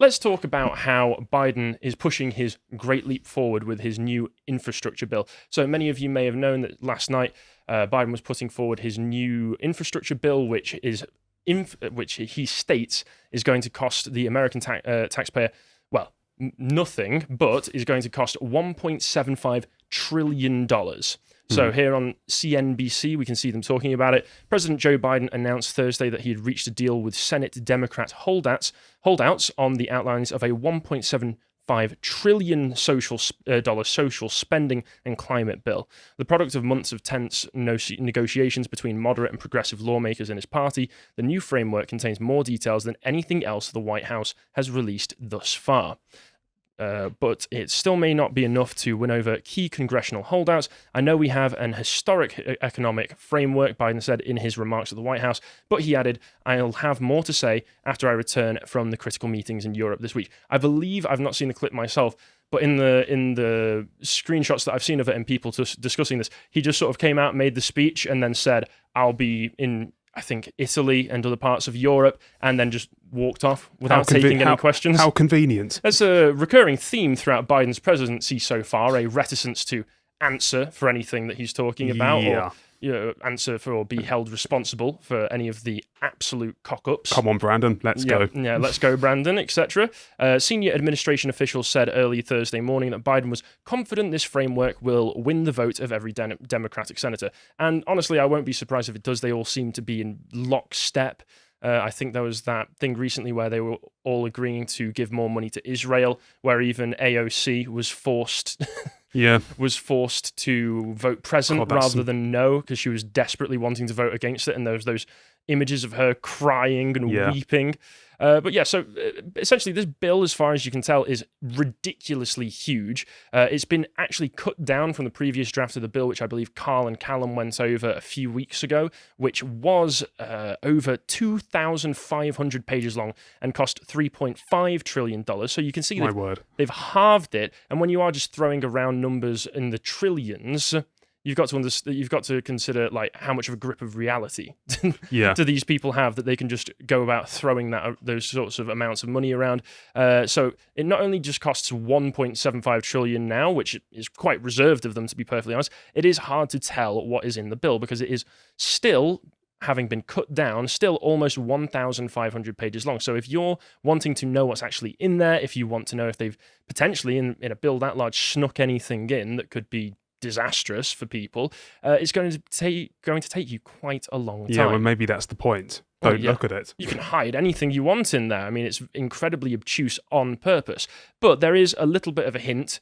let's talk about how Biden is pushing his great leap forward with his new infrastructure bill. So many of you may have known that last night Biden was putting forward his new infrastructure bill, which he states is going to cost the American taxpayer, well, nothing, but is going to cost $1.75 trillion. So here on CNBC, we can see them talking about it. President Joe Biden announced Thursday that he had reached a deal with Senate Democrat holdouts on the outlines of a $1.75 trillion social spending and climate bill. The product of months of tense negotiations between moderate and progressive lawmakers in his party, the new framework contains more details than anything else the White House has released thus far. But it still may not be enough to win over key congressional holdouts. I know we have an historic economic framework, Biden said in his remarks at the White House, but he added, I'll have more to say after I return from the critical meetings in Europe this week. I believe, I've not seen the clip myself, but in the screenshots that I've seen of it and people discussing this, he just sort of came out, made the speech, and then said, I'll be in, I think, Italy and other parts of Europe, and then just walked off without taking any questions. How convenient. That's a recurring theme throughout Biden's presidency so far, a reticence to answer for anything that he's talking about, or answer for or be held responsible for any of the absolute cock-ups. Come on, Brandon, let's go. Yeah, let's go, Brandon, etc. Senior administration officials said early Thursday morning that Biden was confident this framework will win the vote of every Democratic senator. And honestly, I won't be surprised if it does. They all seem to be in lockstep. I think there was that thing recently where they were all agreeing to give more money to Israel, where even AOC was forced to vote present rather than no, because she was desperately wanting to vote against it, and there was those images of her crying and weeping. So essentially this bill, as far as you can tell, is ridiculously huge. It's been actually cut down from the previous draft of the bill, which I believe Carl and Callum went over a few weeks ago, which was over 2,500 pages long and cost $3.5 trillion. So you can see they've halved it. And when you are just throwing around numbers in the trillions, you've got to consider like how much of a grip of reality do these people have that they can just go about throwing those sorts of amounts of money around. So it not only just costs $1.75 trillion now, which is quite reserved of them, to be perfectly honest. It is hard to tell what is in the bill because it is still, having been cut down, still almost 1,500 pages long. So if you're wanting to know what's actually in there, if you want to know if they've potentially in a bill that large snuck anything in that could be disastrous for people, it's going to take you quite a long time. Yeah, well, maybe that's the point. Don't look at it. You can hide anything you want in there. I mean, it's incredibly obtuse on purpose. But there is a little bit of a hint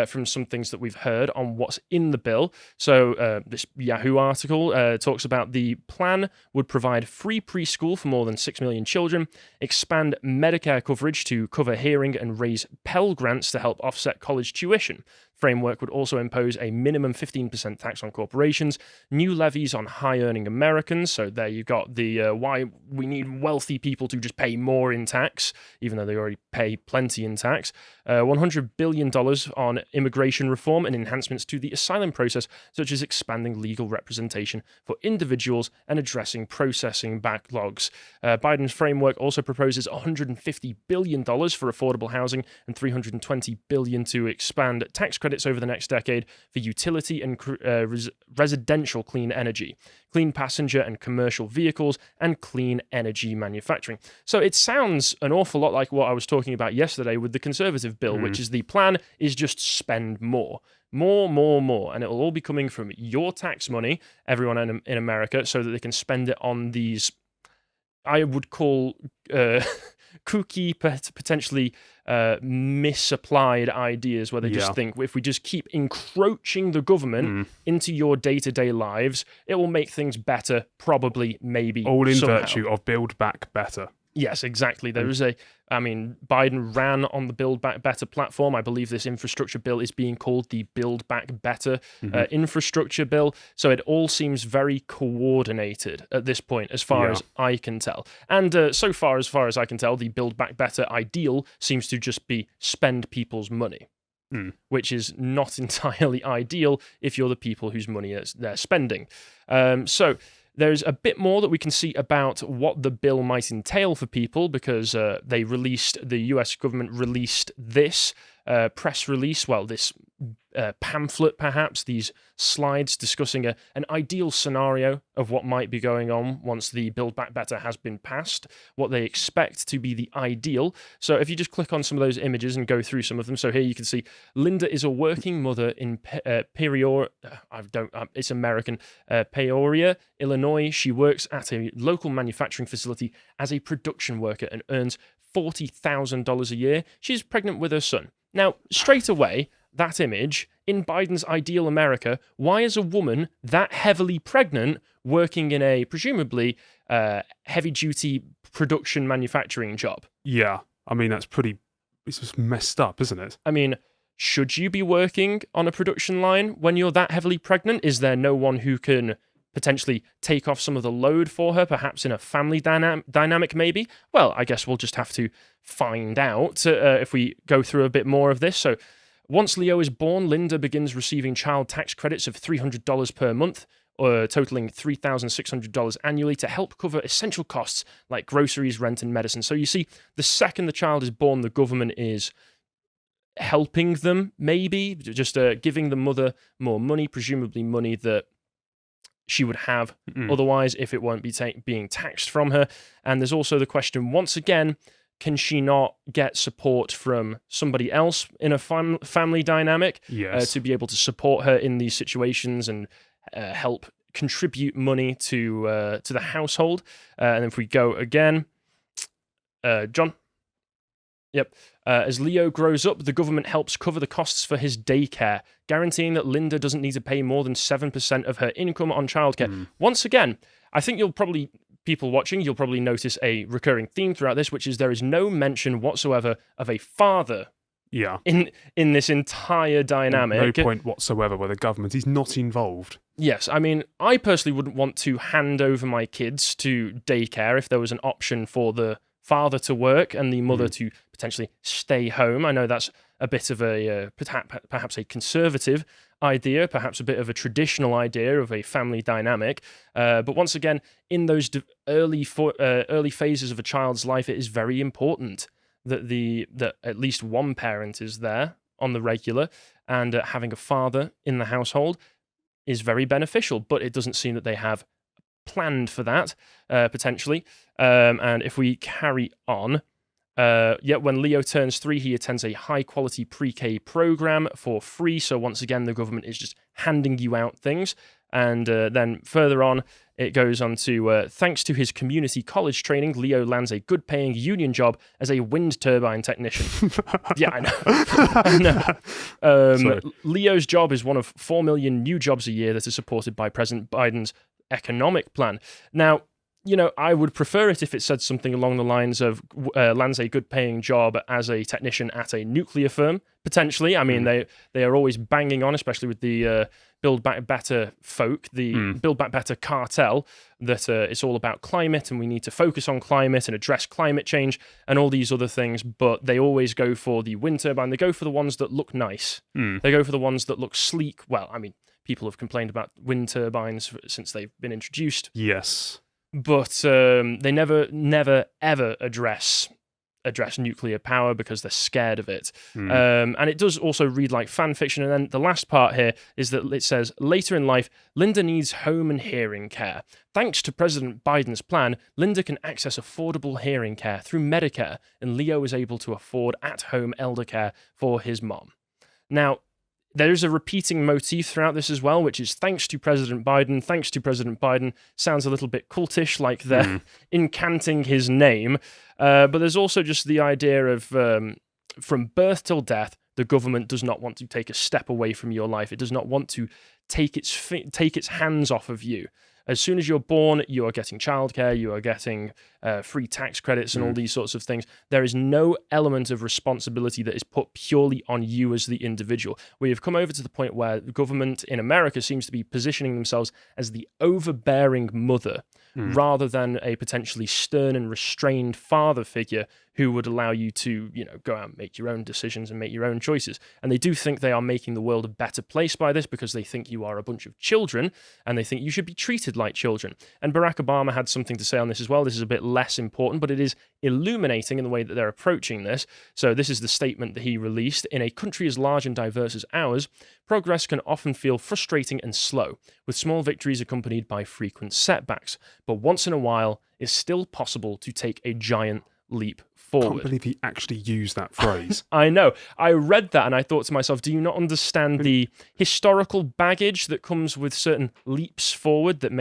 from some things that we've heard on what's in the bill. So this Yahoo article talks about the plan would provide free preschool for more than 6 million children, expand Medicare coverage to cover hearing, and raise Pell Grants to help offset college tuition. Framework would also impose a minimum 15% tax on corporations, new levies on high-earning Americans. So there you've got the why we need wealthy people to just pay more in tax, even though they already pay plenty in tax. $100 billion on immigration reform and enhancements to the asylum process, such as expanding legal representation for individuals and addressing processing backlogs. Biden's framework also proposes $150 billion for affordable housing and $320 billion to expand tax credits over the next decade for utility and residential clean energy, clean passenger and commercial vehicles, and clean energy manufacturing. So it sounds an awful lot like what I was talking about yesterday with the conservative bill, which is the plan is just spend more, and it will all be coming from your tax money, everyone in America, so that they can spend it on these, I would call kooky, potentially misapplied ideas where they just think if we just keep encroaching the government into your day-to-day lives, it will make things better, probably, maybe, all in somehow. virtue of Build Back Better. Yes, exactly. There is Biden ran on the Build Back Better platform. I believe this infrastructure bill is being called the Build Back Better infrastructure bill. So it all seems very coordinated at this point, as far as I can tell. And so far as I can tell, the Build Back Better ideal seems to just be spend people's money, which is not entirely ideal if you're the people whose money they're spending. So there's a bit more that we can see about what the bill might entail for people, because the US government released this press release, this pamphlet, perhaps, these slides discussing an ideal scenario of what might be going on once the Build Back Better has been passed, what they expect to be the ideal. So if you just click on some of those images and go through some of them. So here you can see Linda is a working mother in Peoria, Illinois. She works at a local manufacturing facility as a production worker and earns $40,000 a year. She's pregnant with her son. Now, straight away, that image, in Biden's ideal America, why is a woman that heavily pregnant working in a presumably heavy-duty production manufacturing job? Yeah, I mean, it's just messed up, isn't it? I mean, should you be working on a production line when you're that heavily pregnant? Is there no one who can potentially take off some of the load for her, perhaps in a family dynamic maybe? Well, I guess we'll just have to find out if we go through a bit more of this. So once Leo is born, Linda begins receiving child tax credits of $300 per month, totaling $3,600 annually, to help cover essential costs like groceries, rent, and medicine. So you see, the second the child is born, the government is helping them, maybe, just giving the mother more money, presumably money that she would have otherwise if it weren't being taxed from her. And there's also the question, once again, can she not get support from somebody else in a family dynamic to be able to support her in these situations and help contribute money to the household? And if we go again, John. Yep. As Leo grows up, the government helps cover the costs for his daycare, guaranteeing that Linda doesn't need to pay more than 7% of her income on childcare. Once again, I think people watching, you'll probably notice a recurring theme throughout this, which is there is no mention whatsoever of a father in this entire dynamic. No point whatsoever where the government is not involved. Yes, I mean, I personally wouldn't want to hand over my kids to daycare if there was an option for the father to work and the mother to potentially stay home. I know that's a bit of a perhaps a conservative idea, perhaps a bit of a traditional idea of a family dynamic. But once again, in those early phases of a child's life, it is very important that at least one parent is there on the regular, and having a father in the household is very beneficial. But it doesn't seem that they have planned for that, potentially. And if we carry on, when Leo turns 3, he attends a high-quality pre-K program for free. So once again, the government is just handing you out things. And then further on, it goes on to, thanks to his community college training, Leo lands a good-paying union job as a wind turbine technician. Yeah, I know. Leo's job is one of 4 million new jobs a year that are supported by President Biden's economic plan. Now, I would prefer it if it said something along the lines of lands a good-paying job as a technician at a nuclear firm, potentially. I mean, they are always banging on, especially with the Build Back Better folk, the Build Back Better cartel, that it's all about climate and we need to focus on climate and address climate change and all these other things, but they always go for the wind turbine. They go for the ones that look nice. They go for the ones that look sleek. Well, I mean, people have complained about wind turbines since they've been introduced. Yes. But they never, ever address nuclear power because they're scared of it. And it does also read like fan fiction. And then the last part here is that it says, later in life, Linda needs home and hearing care. Thanks to President Biden's plan, Linda can access affordable hearing care through Medicare, and Leo is able to afford at-home elder care for his mom. Now, there is a repeating motif throughout this as well, which is thanks to President Biden, thanks to President Biden. Sounds a little bit cultish, like they're incanting his name. But there's also just the idea of from birth till death, the government does not want to take a step away from your life. It does not want to take its hands off of you. As soon as you're born, you are getting childcare, you are getting free tax credits and all these sorts of things. There is no element of responsibility that is put purely on you as the individual. We have come over to the point where the government in America seems to be positioning themselves as the overbearing mother rather than a potentially stern and restrained father figure who would allow you to, go out and make your own decisions and make your own choices. And they do think they are making the world a better place by this because they think you are a bunch of children and they think you should be treated like children. And Barack Obama had something to say on this as well. This is a bit less important, but it is illuminating in the way that they're approaching this. So this is the statement that he released. In a country as large and diverse as ours, progress can often feel frustrating and slow, with small victories accompanied by frequent setbacks. But once in a while, it's still possible to take a giant leap forward. I can't believe he actually used that phrase. I know. I read that and I thought to myself, do you not understand the historical baggage that comes with certain leaps forward that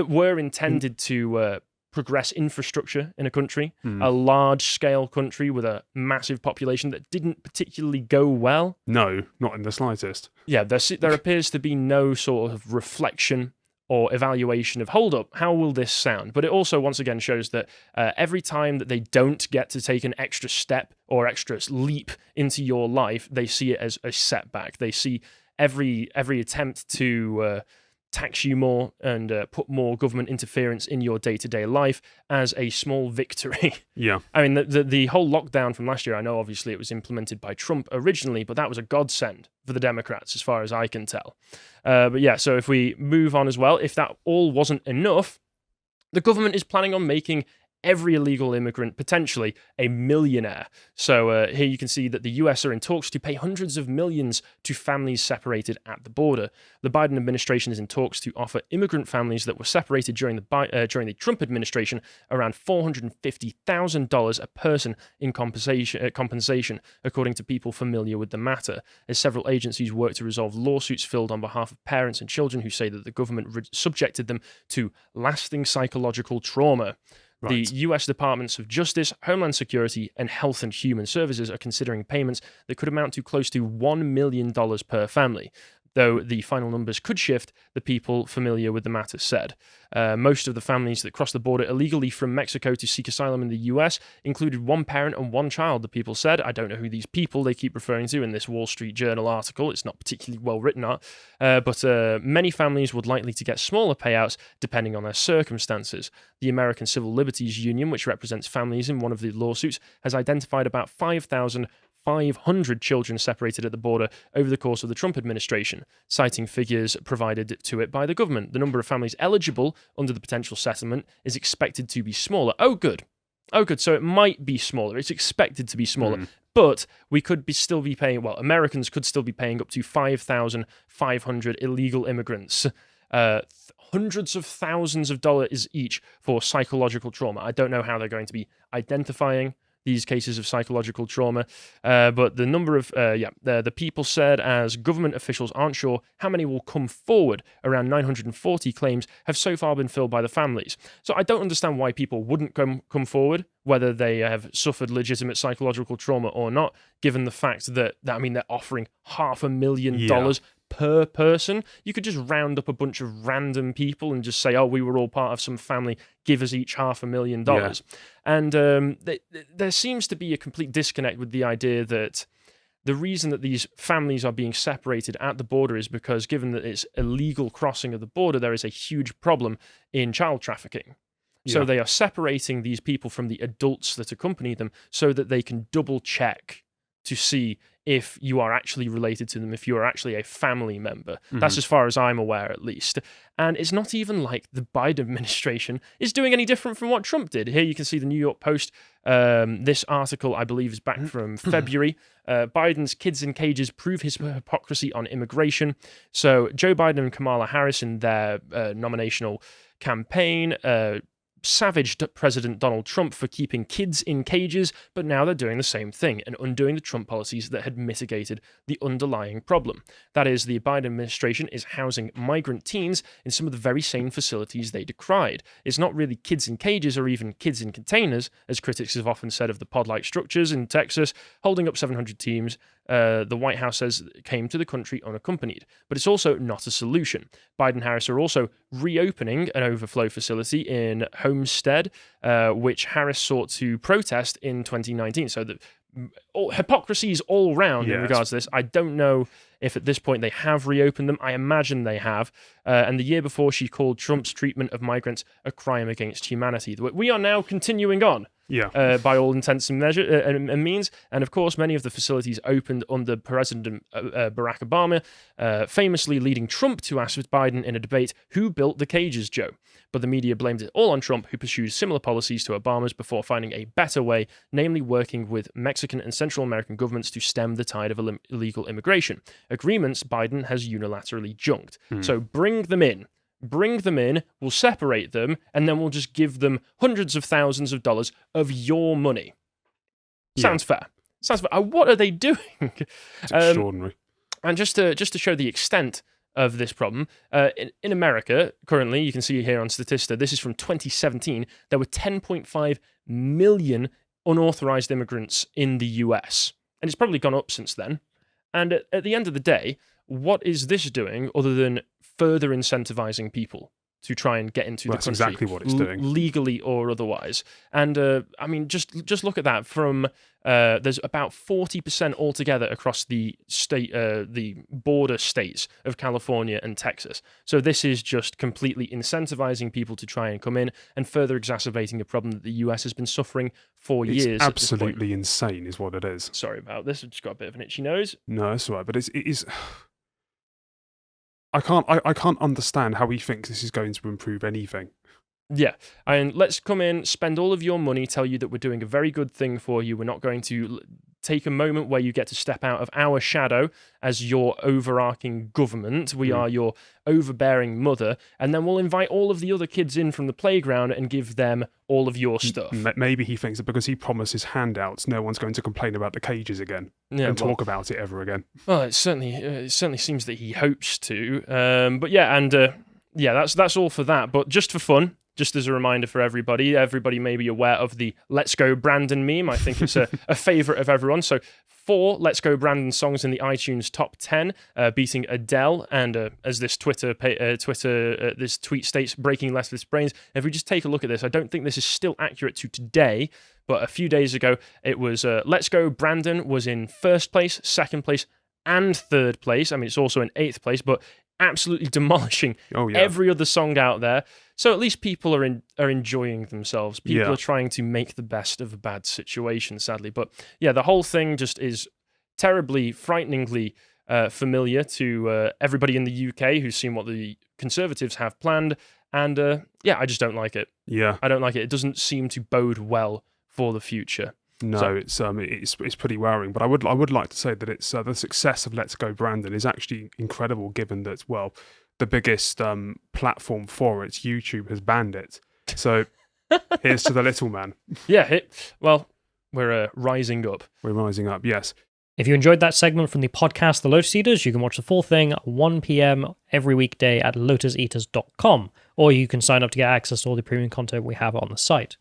were intended to progress infrastructure in a country, a large-scale country with a massive population that didn't particularly go well? No, not in the slightest. Yeah, there appears to be no sort of reflection or evaluation of, hold up, how will this sound? But it also, once again, shows that every time that they don't get to take an extra step or extra leap into your life, they see it as a setback. They see every attempt to tax you more and put more government interference in your day-to-day life as a small victory. Yeah. I mean, the whole lockdown from last year, I know obviously it was implemented by Trump originally, but that was a godsend for the Democrats as far as I can tell. But yeah, so if we move on as well, if that all wasn't enough, the government is planning on making every illegal immigrant potentially a millionaire. So here you can see that the US are in talks to pay hundreds of millions to families separated at the border. The Biden administration is in talks to offer immigrant families that were separated during the Trump administration around $450,000 a person in compensation, according to people familiar with the matter, as several agencies work to resolve lawsuits filed on behalf of parents and children who say that the government subjected them to lasting psychological trauma. Right. The US Departments of Justice, Homeland Security, and Health and Human Services are considering payments that could amount to close to $1 million per family, though the final numbers could shift, the people familiar with the matter said. Most of the families that crossed the border illegally from Mexico to seek asylum in the US included one parent and one child, the people said. I don't know who these people they keep referring to in this Wall Street Journal article. It's not particularly well written out. But many families would likely to get smaller payouts depending on their circumstances. The American Civil Liberties Union, which represents families in one of the lawsuits, has identified about 5,500 children separated at the border over the course of the Trump administration, citing figures provided to it by the government. The number of families eligible under the potential settlement is expected to be smaller. Oh, good. So it might be smaller. It's expected to be smaller. But we could still be paying, Americans could still be paying up to 5,500 illegal immigrants, hundreds of thousands of dollars each for psychological trauma. I don't know how they're going to be identifying these cases of psychological trauma, but the number of, the people said as government officials aren't sure how many will come forward. Around 940 claims have so far been filled by the families. So I don't understand why people wouldn't come forward, whether they have suffered legitimate psychological trauma or not, given the fact that they're offering $500,000 per person. You could just round up a bunch of random people and just say, oh, we were all part of some family, give us each $500,000. And there seems to be a complete disconnect with the idea that the reason that these families are being separated at the border is because, given that it's illegal crossing of the border, there is a huge problem in child trafficking. So they are separating these people from the adults that accompany them so that they can double check to see if you are actually related to them, if you are actually a family member. That's as far as I'm aware, at least. And it's not even like the Biden administration is doing any different from what Trump did. Here you can see the New York Post. This article, I believe, is back from February. Biden's kids in cages prove his hypocrisy on immigration. So Joe Biden and Kamala Harris in their nominational campaign savaged President Donald Trump for keeping kids in cages, but now they're doing the same thing and undoing the Trump policies that had mitigated the underlying problem. That is, the Biden administration is housing migrant teens in some of the very same facilities they decried. It's not really kids in cages or even kids in containers, as critics have often said of the pod-like structures in Texas, holding up 700 teens the White House says came to the country unaccompanied. But it's also not a solution. Biden and Harris are also reopening an overflow facility in Homestead, which Harris sought to protest in 2019. So the hypocrisies all round in regards to this. I don't know if at this point they have reopened them. I imagine they have. And the year before, she called Trump's treatment of migrants a crime against humanity. We are now continuing on. By all intents and means. And of course, many of the facilities opened under President Barack Obama, famously leading Trump to ask Biden in a debate, who built the cages, Joe? But the media blamed it all on Trump, who pursued similar policies to Obama's before finding a better way, namely working with Mexican and Central American governments to stem the tide of illegal immigration. Agreements Biden has unilaterally junked. So bring them in. We'll separate them, and then we'll just give them hundreds of thousands of dollars of your money. Sounds fair. What are they doing? It's extraordinary. And just to show the extent of this problem, in America, currently, you can see here on Statista, this is from 2017, there were 10.5 million unauthorized immigrants in the US. And it's probably gone up since then. And at the end of the day, what is this doing other than further incentivizing people to try and get into the country? That's exactly what it's doing. Legally or otherwise. And I mean, just look at that. From there's about 40% altogether across the state, the border states of California and Texas. So this is just completely incentivizing people to try and come in and further exacerbating a problem that the US has been suffering for years. It's absolutely insane is what it is. Sorry about this. I've just got a bit of an itchy nose. No, that's all right. But it is... I can't understand how he thinks this is going to improve anything. Yeah, and let's come in, spend all of your money, tell you that we're doing a very good thing for you. We're not going to take a moment where you get to step out of our shadow as your overarching government. We are your overbearing mother, and then we'll invite all of the other kids in from the playground and give them all of your stuff. Maybe he thinks that because he promises handouts, no one's going to complain about the cages again and talk about it ever again. Well, it certainly seems that he hopes to. But yeah, and that's all for that. But just for fun, just as a reminder for everybody may be aware of the Let's Go Brandon meme. I think it's a favourite of everyone. So 4 Let's Go Brandon songs in the iTunes top 10, beating Adele, and as this this tweet states, breaking leftist brains. If we just take a look at this, I don't think this is still accurate to today, but a few days ago, it was Let's Go Brandon was in first place, second place, and third place. I mean, it's also in 8th place, but absolutely demolishing every other song out there. So at least people are enjoying themselves. People are trying to make the best of a bad situation, sadly. But yeah, the whole thing just is terribly, frighteningly familiar to everybody in the UK who's seen what the Conservatives have planned. And I just don't like it. Yeah. I don't like it. It doesn't seem to bode well for the future. No, so, it's pretty worrying. But I would like to say that it's the success of Let's Go Brandon is actually incredible, given that the biggest platform for it, YouTube, has banned it. So here's to the little man. Yeah, we're rising up. We're rising up. Yes. If you enjoyed that segment from the podcast, The Lotus Eaters, you can watch the full thing at 1 p.m. every weekday at lotuseaters.com, or you can sign up to get access to all the premium content we have on the site.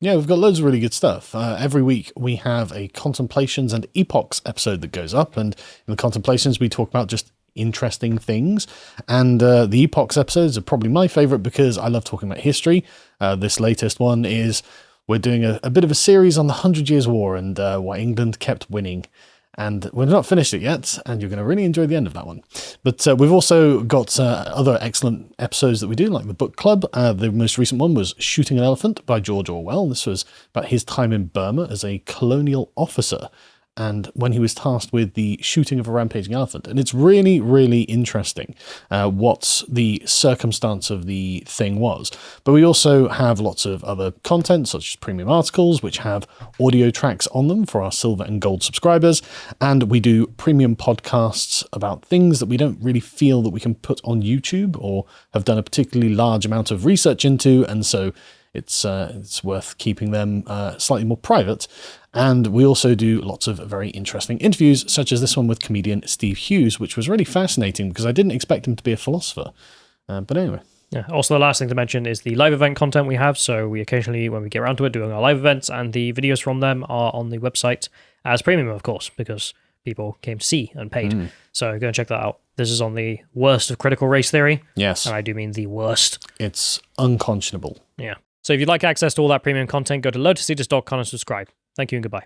Yeah, we've got loads of really good stuff. Every week we have a Contemplations and Epochs episode that goes up, and in the Contemplations we talk about just interesting things, and the Epochs episodes are probably my favourite because I love talking about history. This latest one is we're doing a bit of a series on the 100 Years' War and why England kept winning. And we've not finished it yet, and you're going to really enjoy the end of that one. But we've also got other excellent episodes that we do, like the book club. The most recent one was Shooting an Elephant by George Orwell. This was about his time in Burma as a colonial officer, and when he was tasked with the shooting of a rampaging elephant. And it's really, really interesting what the circumstance of the thing was. But we also have lots of other content, such as premium articles, which have audio tracks on them for our silver and gold subscribers. And we do premium podcasts about things that we don't really feel that we can put on YouTube or have done a particularly large amount of research into. And so it's worth keeping them slightly more private. And we also do lots of very interesting interviews, such as this one with comedian Steve Hughes, which was really fascinating because I didn't expect him to be a philosopher. But anyway. Yeah. Also, the last thing to mention is the live event content we have. So we occasionally, when we get around to it, doing our live events, and the videos from them are on the website as premium, of course, because people came to see and paid. So go and check that out. This is on the worst of critical race theory. Yes. And I do mean the worst. It's unconscionable. Yeah. So if you'd like access to all that premium content, go to lotuseaters.com and subscribe. Thank you and goodbye.